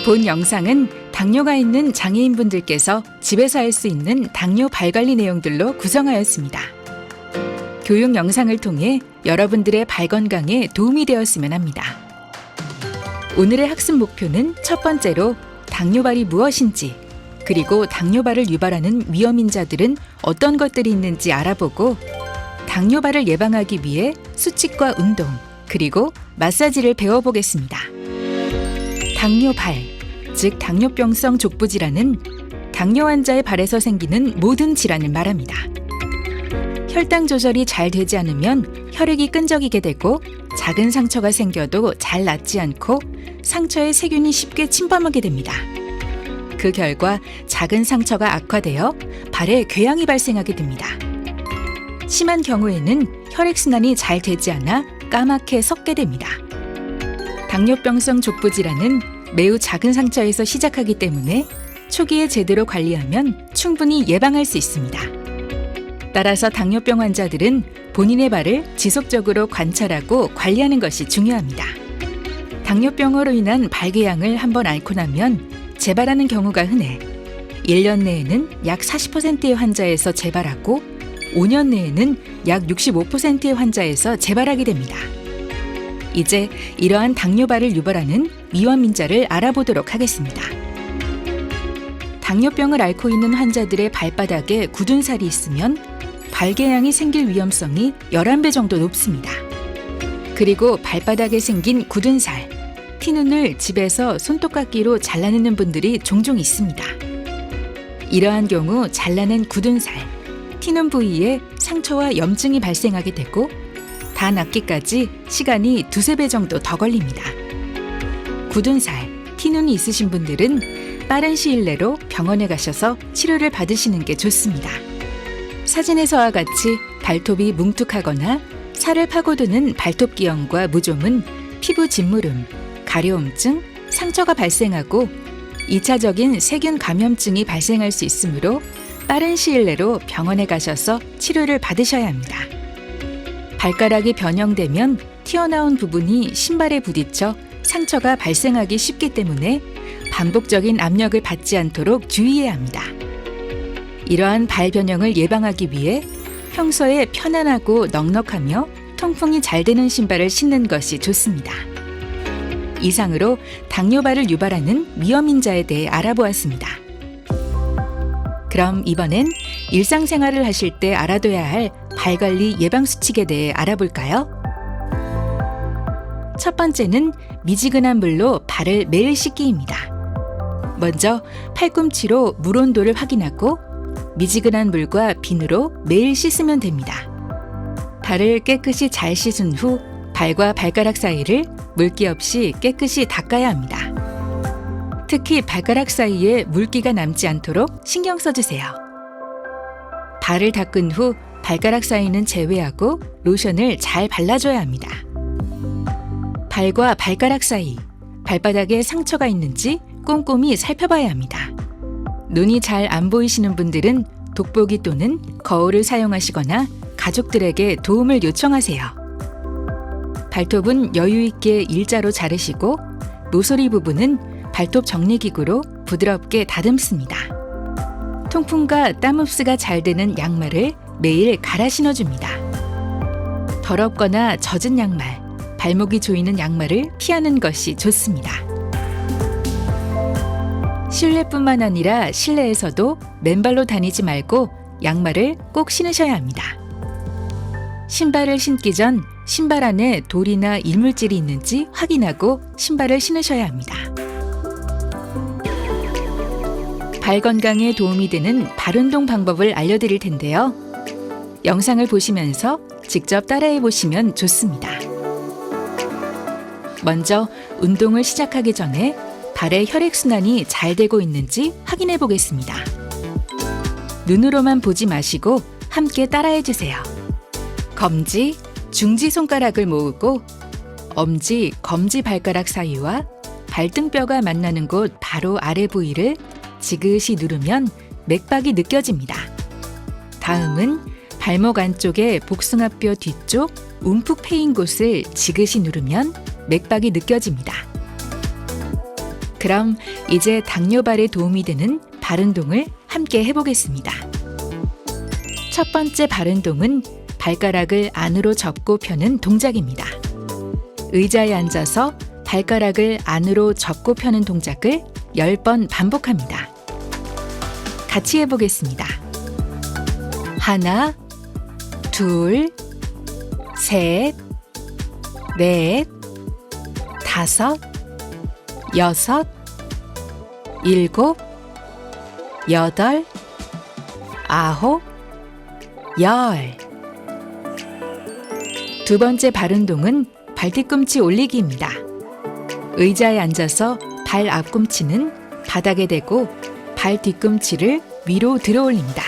본 영상은 당뇨가 있는 장애인분들께서 집에서 할 수 있는 당뇨 발관리 내용들로 구성하였습니다. 교육 영상을 통해 여러분들의 발 건강에 도움이 되었으면 합니다. 오늘의 학습 목표는 첫 번째로 당뇨발이 무엇인지, 그리고 당뇨발을 유발하는 위험인자들은 어떤 것들이 있는지 알아보고 당뇨발을 예방하기 위해 수칙과 운동, 그리고 마사지를 배워보겠습니다. 당뇨발, 즉 당뇨병성 족부질환은 당뇨 환자의 발에서 생기는 모든 질환을 말합니다. 혈당 조절이 잘 되지 않으면 혈액이 끈적이게 되고 작은 상처가 생겨도 잘 낫지 않고 상처에 세균이 쉽게 침범하게 됩니다. 그 결과 작은 상처가 악화되어 발에 궤양이 발생하게 됩니다. 심한 경우에는 혈액순환이 잘 되지 않아 까맣게 섞게 됩니다. 당뇨병성 족부질환은 매우 작은 상처에서 시작하기 때문에 초기에 제대로 관리하면 충분히 예방할 수 있습니다. 따라서 당뇨병 환자들은 본인의 발을 지속적으로 관찰하고 관리하는 것이 중요합니다. 당뇨병으로 인한 발궤양을 한번 앓고 나면 재발하는 경우가 흔해 1년 내에는 약 40%의 환자에서 재발하고 5년 내에는 약 65%의 환자에서 재발하게 됩니다. 이제 이러한 당뇨발을 유발하는 위험인자를 알아보도록 하겠습니다. 당뇨병을 앓고 있는 환자들의 발바닥에 굳은 살이 있으면 발궤양이 생길 위험성이 11배 정도 높습니다. 그리고 발바닥에 생긴 굳은 살, 티눈을 집에서 손톱깎이로 잘라내는 분들이 종종 있습니다. 이러한 경우 잘라낸 굳은 살, 티눈 부위에 상처와 염증이 발생하게 되고 다 낫기까지 시간이 2~3배 정도 더 걸립니다. 굳은 살, 티눈이 있으신 분들은 빠른 시일 내로 병원에 가셔서 치료를 받으시는 게 좋습니다. 사진에서와 같이 발톱이 뭉툭하거나 살을 파고드는 발톱기형과 무좀은 피부 진무름, 가려움증, 상처가 발생하고 2차적인 세균 감염증이 발생할 수 있으므로 빠른 시일 내로 병원에 가셔서 치료를 받으셔야 합니다. 발가락이 변형되면 튀어나온 부분이 신발에 부딪혀 상처가 발생하기 쉽기 때문에 반복적인 압력을 받지 않도록 주의해야 합니다. 이러한 발 변형을 예방하기 위해 평소에 편안하고 넉넉하며 통풍이 잘 되는 신발을 신는 것이 좋습니다. 이상으로 당뇨발을 유발하는 위험인자에 대해 알아보았습니다. 그럼 이번엔 일상생활을 하실 때 알아둬야 할 발관리 예방수칙에 대해 알아볼까요? 첫 번째는 미지근한 물로 발을 매일 씻기입니다. 먼저 팔꿈치로 물 온도를 확인하고 미지근한 물과 비누로 매일 씻으면 됩니다. 발을 깨끗이 잘 씻은 후 발과 발가락 사이를 물기 없이 깨끗이 닦아야 합니다. 특히 발가락 사이에 물기가 남지 않도록 신경 써주세요. 발을 닦은 후 발가락 사이는 제외하고 로션을 잘 발라줘야 합니다. 발과 발가락 사이, 발바닥에 상처가 있는지 꼼꼼히 살펴봐야 합니다. 눈이 잘 안 보이시는 분들은 돋보기 또는 거울을 사용하시거나 가족들에게 도움을 요청하세요. 발톱은 여유 있게 일자로 자르시고 모서리 부분은 발톱 정리기구로 부드럽게 다듬습니다. 통풍과 땀 흡수가 잘 되는 양말을 매일 갈아 신어줍니다. 더럽거나 젖은 양말, 발목이 조이는 양말을 피하는 것이 좋습니다. 실내뿐만 아니라 실내에서도 맨발로 다니지 말고 양말을 꼭 신으셔야 합니다. 신발을 신기 전 신발 안에 돌이나 이물질이 있는지 확인하고 신발을 신으셔야 합니다. 발 건강에 도움이 되는 발운동 방법을 알려드릴 텐데요. 영상을 보시면서 직접 따라해 보시면 좋습니다. 먼저 운동을 시작하기 전에 발의 혈액순환이 잘 되고 있는지 확인해 보겠습니다. 눈으로만 보지 마시고 함께 따라해 주세요. 검지, 중지 손가락을 모으고 엄지, 검지 발가락 사이와 발등뼈가 만나는 곳 바로 아래 부위를 지그시 누르면 맥박이 느껴집니다. 다음은 발목 안쪽의 복숭아뼈 뒤쪽 움푹 패인 곳을 지그시 누르면 맥박이 느껴집니다. 그럼 이제 당뇨발에 도움이 되는 발운동을 함께 해보겠습니다. 첫 번째 발운동은 발가락을 안으로 접고 펴는 동작입니다. 의자에 앉아서 발가락을 안으로 접고 펴는 동작을 10번 반복합니다. 같이 해보겠습니다. 하나, 둘, 셋, 넷, 다섯, 여섯, 일곱, 여덟, 아홉, 열. 두 번째 발운동은 발뒤꿈치 올리기입니다. 의자에 앉아서 발 앞꿈치는 바닥에 대고 발 뒤꿈치를 위로 들어 올립니다.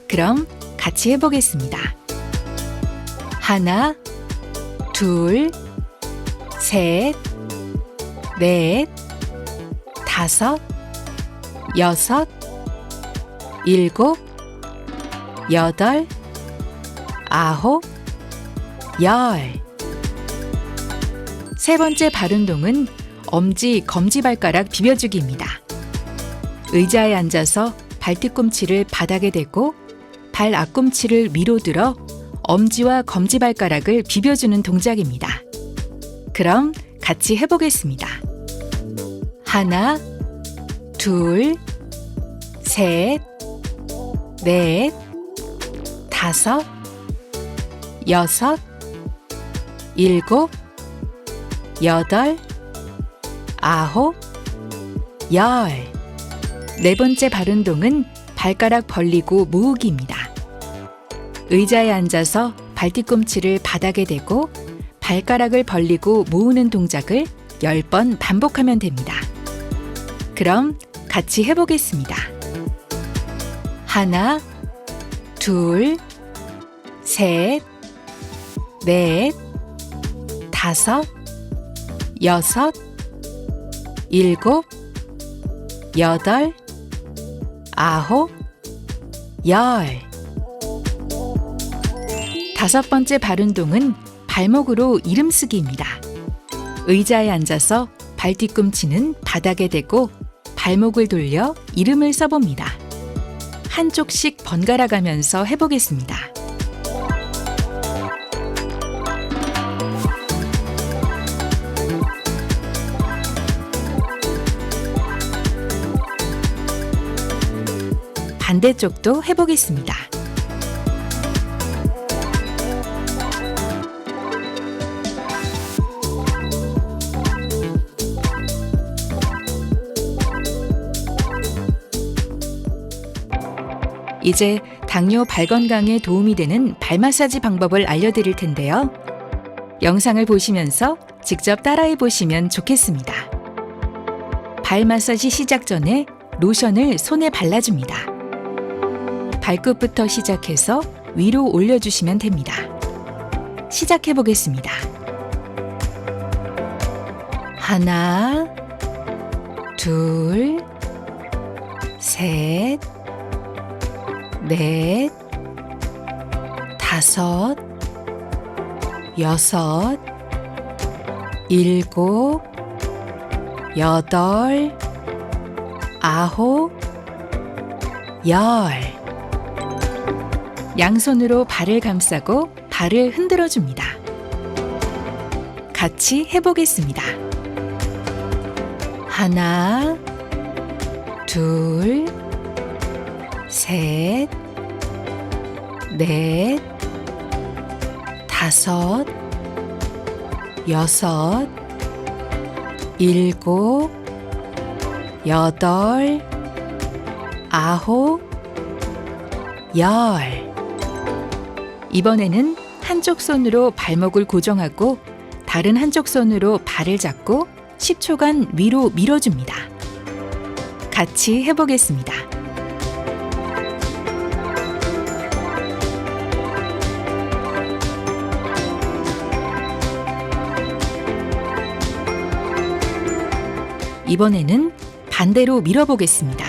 그럼 같이 해보겠습니다. 하나, 둘, 셋, 넷, 다섯, 여섯, 일곱, 여덟, 아홉, 열. 세 번째 발운동은 엄지, 검지발가락 비벼주기입니다. 의자에 앉아서 발뒤꿈치를 바닥에 대고 발 앞꿈치를 위로 들어 엄지와 검지발가락을 비벼주는 동작입니다. 그럼 같이 해보겠습니다. 하나, 둘, 셋, 넷, 다섯, 여섯, 일곱, 여덟, 아홉, 열. 네 번째 발운동은 발가락 벌리고 모으기입니다. 의자에 앉아서 발뒤꿈치를 바닥에 대고 발가락을 벌리고 모으는 동작을 10번 반복하면 됩니다. 그럼 같이 해보겠습니다. 하나, 둘, 셋, 넷, 다섯, 여섯, 일곱, 여덟, 아홉, 열. 다섯 번째 발운동은 발목으로 이름 쓰기입니다. 의자에 앉아서 발 뒤꿈치는 바닥에 대고 발목을 돌려 이름을 써봅니다. 한쪽씩 번갈아 가면서 해보겠습니다. 반대쪽도 해보겠습니다. 이제 당뇨 발 건강에 도움이 되는 발 마사지 방법을 알려드릴 텐데요. 영상을 보시면서 직접 따라해 보시면 좋겠습니다. 발 마사지 시작 전에 로션을 손에 발라줍니다. 발끝부터 시작해서 위로 올려주시면 됩니다. 시작해 보겠습니다. 하나, 둘, 셋, 넷, 다섯, 여섯, 일곱, 여덟, 아홉, 열. 양손으로 발을 감싸고 발을 흔들어 줍니다. 같이 해보겠습니다. 하나, 둘, 셋, 넷, 다섯, 여섯, 일곱, 여덟, 아홉, 열. 이번에는 한쪽 손으로 발목을 고정하고 다른 한쪽 손으로 발을 잡고 10초간 위로 밀어줍니다. 같이 해보겠습니다. 이번에는 반대로 밀어보겠습니다.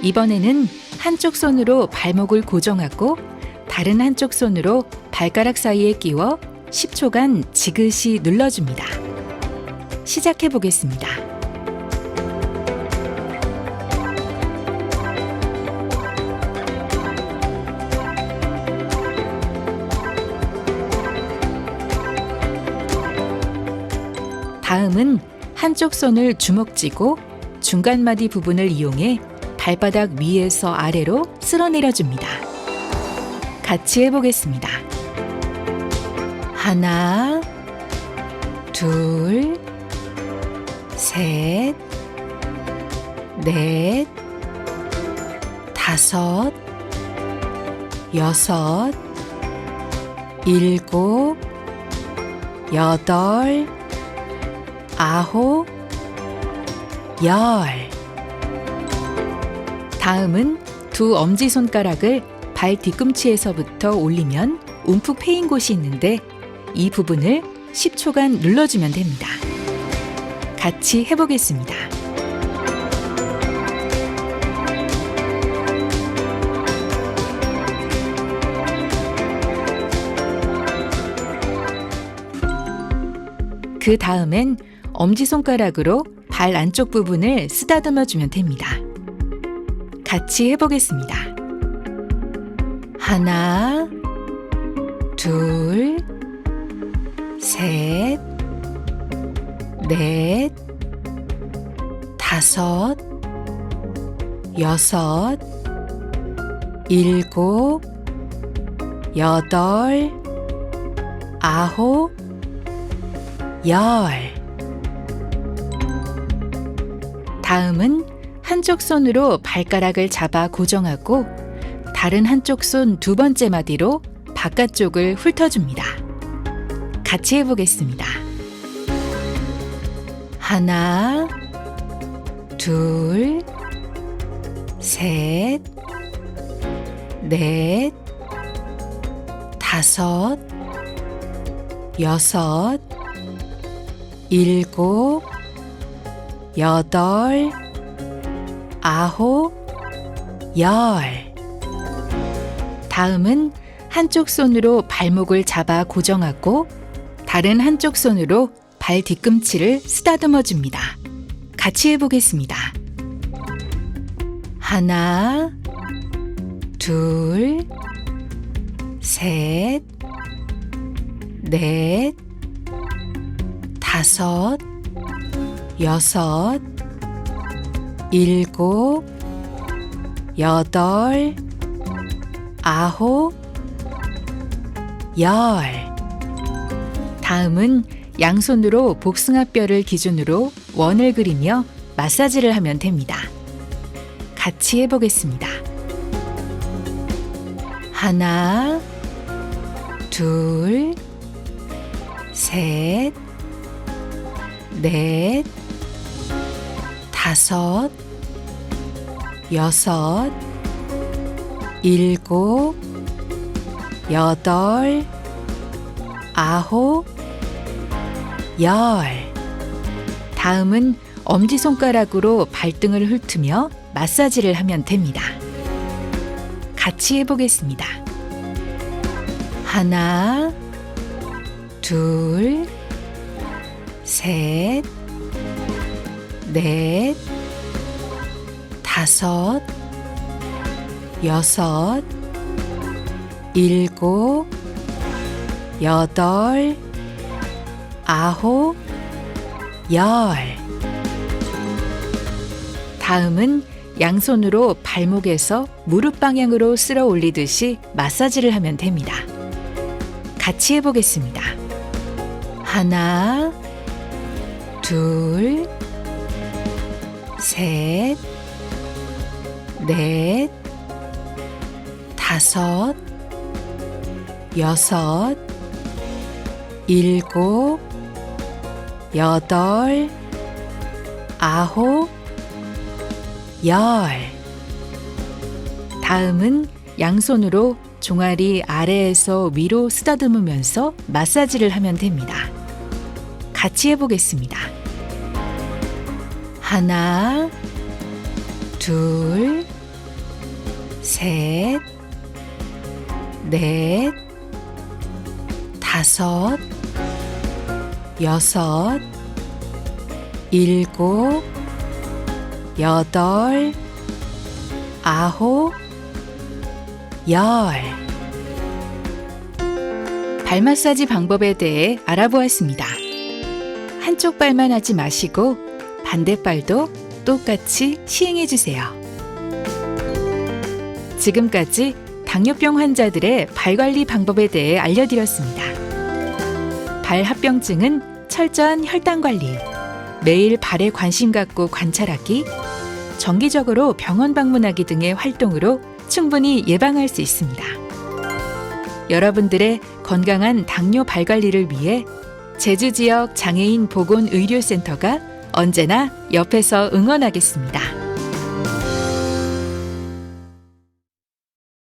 이번에는 한쪽 손으로 발목을 고정하고 다른 한쪽 손으로 발가락 사이에 끼워 10초간 지그시 눌러줍니다. 시작해 보겠습니다. 다음은 한쪽 손을 주먹 쥐고 중간마디 부분을 이용해 발바닥 위에서 아래로 쓸어내려 줍니다. 같이 해보겠습니다. 하나, 둘, 셋, 넷, 다섯, 여섯, 일곱, 여덟, 아홉, 열. 다음은 두 엄지손가락을 발 뒤꿈치에서부터 올리면 움푹 패인 곳이 있는데 이 부분을 10초간 눌러주면 됩니다. 같이 해보겠습니다. 그 다음엔 엄지손가락으로 발 안쪽 부분을 쓰다듬어 주면 됩니다. 같이 해보겠습니다. 하나, 둘, 셋, 넷, 다섯, 여섯, 일곱, 여덟, 아홉, 열. 다음은 한쪽 손으로 발가락을 잡아 고정하고 다른 한쪽 손 두 번째 마디로 바깥쪽을 훑어줍니다. 같이 해보겠습니다. 하나, 둘, 셋, 넷, 다섯, 여섯, 일곱, 여덟, 아홉, 열. 다음은 한쪽 손으로 발목을 잡아 고정하고 다른 한쪽 손으로 발 뒤꿈치를 쓰다듬어 줍니다. 같이 해보겠습니다. 하나, 둘, 셋, 넷, 다섯, 여섯, 일곱, 여덟, 아홉, 열. 다음은 양손으로 복숭아뼈를 기준으로 원을 그리며 마사지를 하면 됩니다. 같이 해보겠습니다. 하나, 둘, 셋, 넷, 다섯, 여섯, 일곱, 여덟, 아홉, 열. 다음은 엄지손가락으로 발등을 훑으며 마사지를 하면 됩니다. 같이 해보겠습니다. 하나, 둘, 셋, 넷, 다섯, 여섯, 일곱, 여덟, 아홉, 열. 다음은 양손으로 발목에서 무릎 방향으로 쓸어 올리듯이 마사지를 하면 됩니다. 같이 해보겠습니다. 하나, 둘, 셋, 넷, 다섯, 여섯, 일곱, 여덟, 아홉, 열. 다음은 양손으로 종아리 아래에서 위로 쓰다듬으면서 마사지를 하면 됩니다. 같이 해보겠습니다. 하나, 둘, 셋, 넷, 다섯, 여섯, 일곱, 여덟, 아홉, 열. 발 마사지 방법에 대해 알아보았습니다. 한쪽 발만 하지 마시고 반대발도 똑같이 시행해 주세요. 지금까지 당뇨병 환자들의 발 관리 방법에 대해 알려드렸습니다. 발 합병증은 철저한 혈당 관리, 매일 발에 관심 갖고 관찰하기, 정기적으로 병원 방문하기 등의 활동으로 충분히 예방할 수 있습니다. 여러분들의 건강한 당뇨 발 관리를 위해 제주 지역 장애인 보건의료센터가 언제나 옆에서 응원하겠습니다.